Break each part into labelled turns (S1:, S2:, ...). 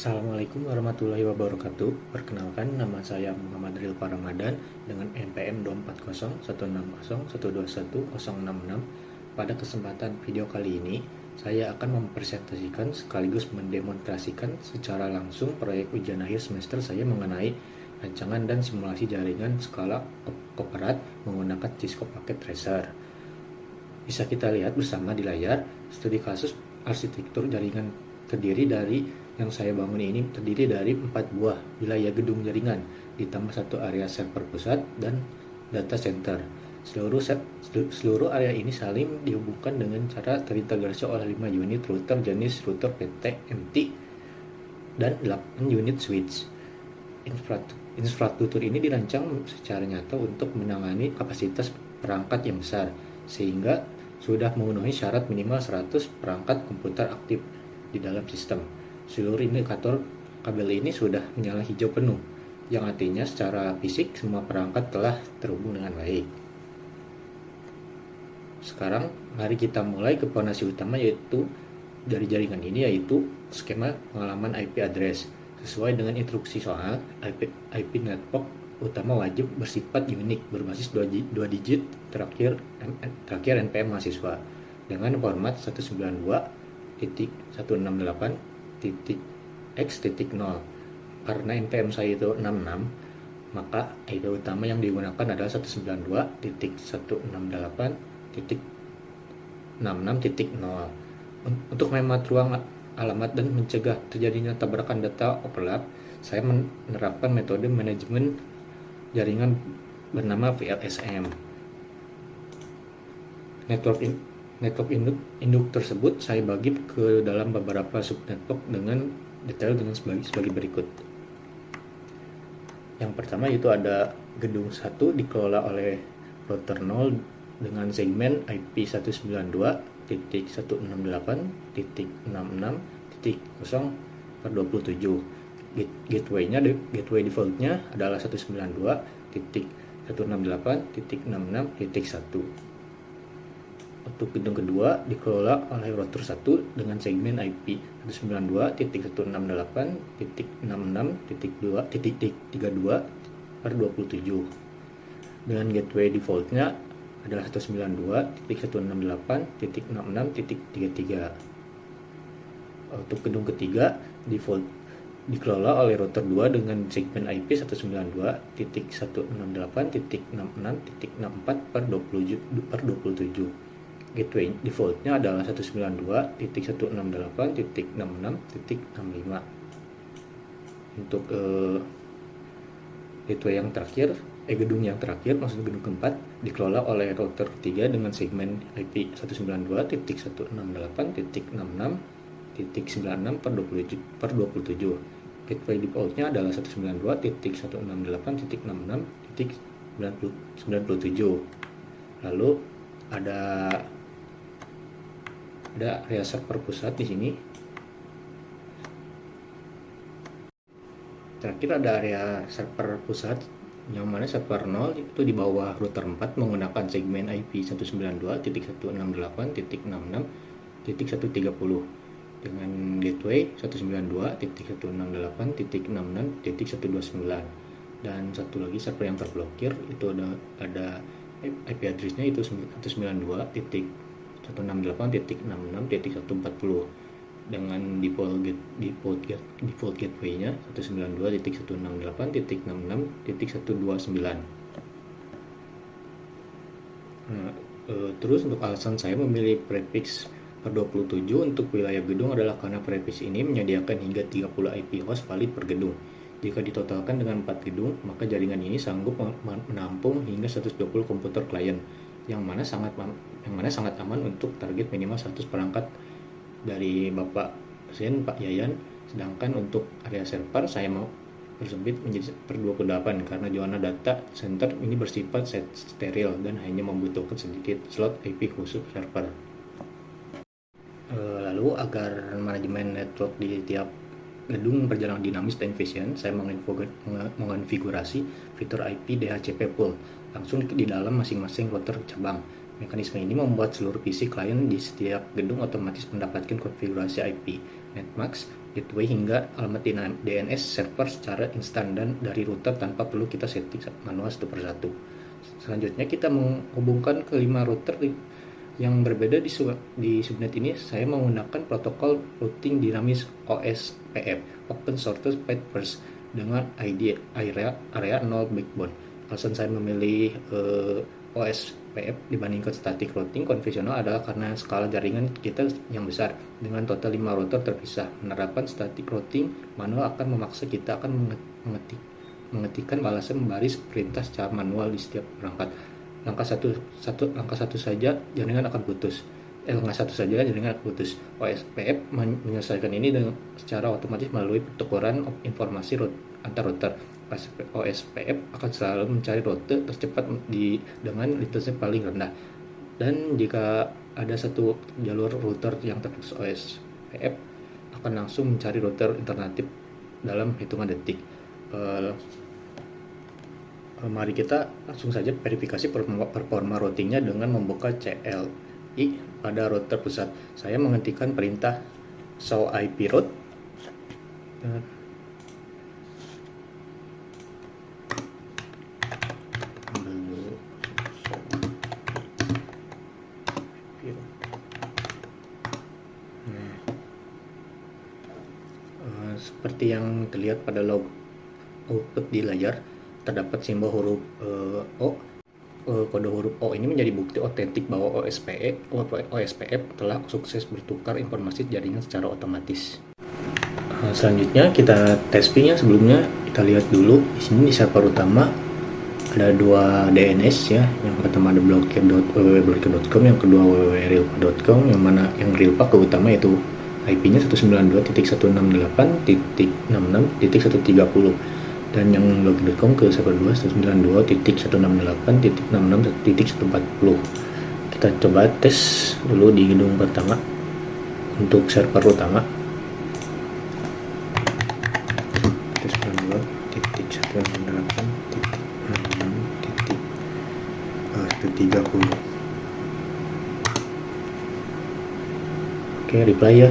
S1: Assalamualaikum warahmatullahi wabarakatuh. Perkenalkan, nama saya Muhammad Rilpa Ramadan dengan NPM 240 160 121 066. Pada kesempatan video kali ini, saya akan mempresentasikan sekaligus mendemonstrasikan secara langsung proyek ujian akhir semester saya mengenai rancangan dan simulasi jaringan skala koparat menggunakan Cisco Packet Tracer. Bisa kita lihat bersama di layar, studi kasus arsitektur jaringan yang saya bangun ini terdiri dari 4 buah wilayah gedung jaringan ditambah satu area server pusat dan data center. Seluruh area ini saling dihubungkan dengan cara terintegrasi oleh 5 unit router jenis router PT-MT dan 8 unit switch. Infrastruktur ini dirancang secara nyata untuk menangani kapasitas perangkat yang besar, sehingga sudah memenuhi syarat minimal 100 perangkat komputer aktif di dalam sistem. Seluruh indikator kabel ini sudah menyala hijau penuh, yang artinya secara fisik semua perangkat telah terhubung dengan baik. Sekarang mari kita mulai ke fondasi utama yaitu dari jaringan ini, yaitu skema pengalaman IP address. Sesuai dengan instruksi soal, IP network utama wajib bersifat unik berbasis 2 digit terakhir NPM mahasiswa dengan format 192.168.x.0. Karena NPM saya itu 66, maka IP utama yang digunakan adalah 192.168.66.0. Untuk menghemat ruang alamat dan mencegah terjadinya tabrakan data overlap, saya menerapkan metode manajemen jaringan bernama VLSM. Network induk tersebut saya bagi ke dalam beberapa subnetwork dengan detail dengan sebagai berikut. Yang pertama itu ada gedung 1 dikelola oleh router 0 dengan segmen IP 192.168.66.0/27. Gateway defaultnya adalah 192.168.66.1. Untuk gedung kedua dikelola oleh router 1 dengan segmen IP 192.168.66.32/27 dengan gateway defaultnya adalah 192.168.66.33. Untuk gedung ketiga dikelola oleh router 2 dengan segmen IP 192.168.64/27. Gateway defaultnya adalah 192.168.66.65. Untuk gateway yang terakhir, gedung yang terakhir, maksud gedung keempat, dikelola oleh router ketiga dengan segmen IP 192.168.96.96/27. Gateway defaultnya adalah 192.168.66.97. Lalu ada area server pusat di sini. Terakhir ada area server pusat yang mana server 0 itu di bawah router 4 menggunakan segmen IP 192.168.66.130 dengan gateway 192.168.66.129. Dan satu lagi server yang terblokir itu ada IP address-nya itu 192.168.66.140 dengan default gateway-nya 192.168.66.129. Terus untuk alasan saya memilih prefix per 27 untuk wilayah gedung adalah karena prefix ini menyediakan hingga 30 IP host valid per gedung. Jika ditotalkan dengan 4 gedung, maka jaringan ini sanggup menampung hingga 120 komputer klien, yang mana sangat aman untuk target minimal 100 perangkat dari Bapak Zen, Pak Yayan. Sedangkan untuk area server saya mau persempit menjadi per 28 karena zona data center ini bersifat steril dan hanya membutuhkan sedikit slot IP khusus server. Lalu agar manajemen network di tiap gedung berjalan dinamis dan efisien, saya mengonfigurasi fitur IP DHCP pool langsung di dalam masing-masing router cabang. Mekanisme ini membuat seluruh PC klien di setiap gedung otomatis mendapatkan konfigurasi IP, netmask, gateway hingga alamat DNS server secara instan dan dari router tanpa perlu kita setting manual satu persatu. Selanjutnya kita menghubungkan ke 5 router yang berbeda di subnet ini. Saya menggunakan protokol routing dinamis OSPF (Open Source Path First) dengan ID area 0 backbone. Alasan saya memilih OSPF dibandingkan static routing konvensional adalah karena skala jaringan kita yang besar dengan total 5 router terpisah. Menerapkan static routing manual akan memaksa kita akan mengetikkan balasan baris perintah secara manual di setiap perangkat. Langkah satu saja jaringan akan putus. OSPF menyelesaikan ini secara otomatis melalui pertukaran informasi antar router. OSPF akan selalu mencari rute tercepat dengan latency paling rendah. Dan jika ada satu jalur router yang terputus, OSPF akan langsung mencari router alternatif dalam hitungan detik. Mari kita langsung saja verifikasi performa routingnya dengan membuka CLI pada router pusat. Saya menghentikan perintah show IP route. Seperti yang terlihat pada log output di layar, terdapat simbol huruf O. Kode huruf O ini menjadi bukti otentik bahwa OSPF telah sukses bertukar informasi jaringan secara otomatis. Selanjutnya kita tes ping-nya. Sebelumnya kita lihat dulu di sini di server utama ada 2 DNS ya. Yang pertama ada www.blokir.com, yang kedua www.realpa.com, yang mana yang Realpa ke utama yaitu IP-nya 192.168.66.130 dan yang blokir.com ke server 2 192.168.66.140. Kita coba tes dulu di gedung pertama untuk server utama. 192.168.66.130. Oke, reply ya.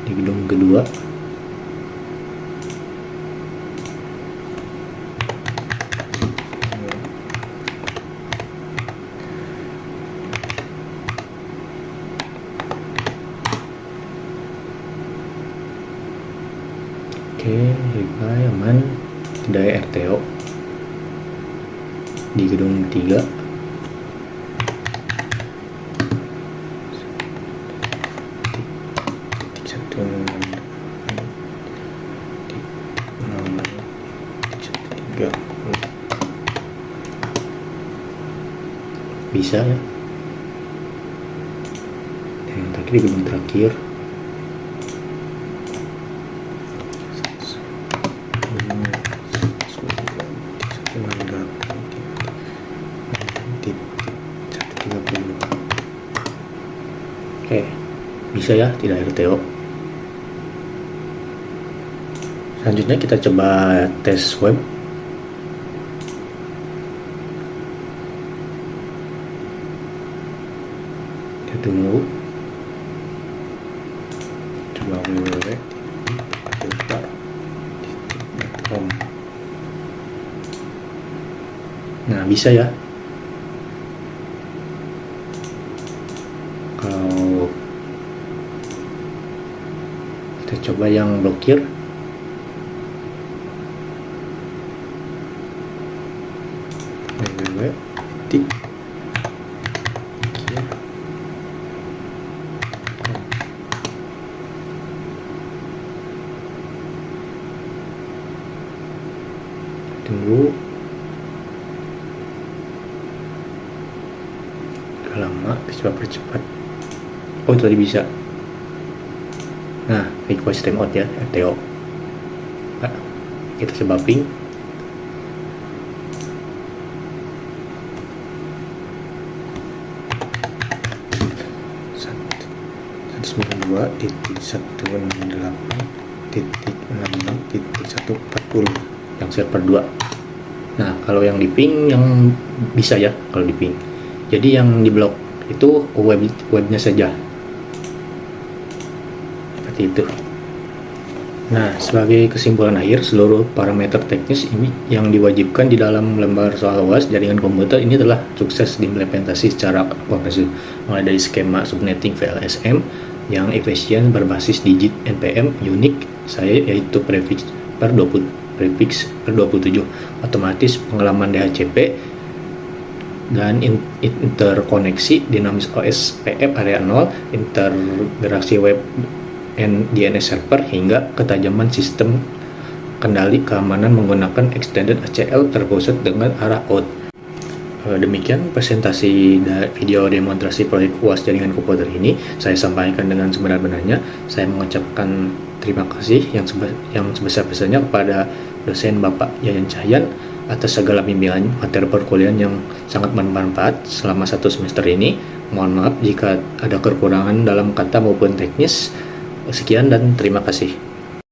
S1: Di gedung kedua reply aman, tidak ada RTO. Di gedung 3 bisa ya. Yang terakhir di gedung terakhir Oke, bisa ya, tidak RTO. Selanjutnya kita coba tes web. Kita tunggu. Coba www.realpa.com. Nah, bisa ya. Kalau kita coba yang blokir, tunggu. Udah lama, coba percepat. Oh, itu tadi bisa. Nah, request timeout ya, RTO. Nah, kita coba ping. .192.168.66.140 yang server 2. Nah, kalau yang di ping yang bisa ya kalau di ping. Jadi yang di blok itu webnya saja. seperti itu. Nah, sebagai kesimpulan akhir, seluruh parameter teknis ini yang diwajibkan di dalam lembar soal UAS jaringan komputer ini telah sukses diimplementasi secara komprehensif, mulai dari skema subnetting VLSM yang efisien berbasis digit NPM unik saya yaitu prefix per 27, otomatis pengalaman DHCP dan interkoneksi dinamis OS PF area 0, integrasi web DNS server hingga ketajaman sistem kendali keamanan menggunakan extended ACL terpusat dengan arah out. Demikian presentasi video demonstrasi proyek UAS jaringan komputer ini saya sampaikan dengan sebenar-benarnya. Saya mengucapkan terima kasih yang sebesar-besarnya kepada dosen Bapak Yayan Cahyan atas segala bimbingan materi perkuliahan yang sangat bermanfaat selama 1 semester ini. Mohon maaf jika ada kekurangan dalam kata maupun teknis. Sekian dan terima kasih.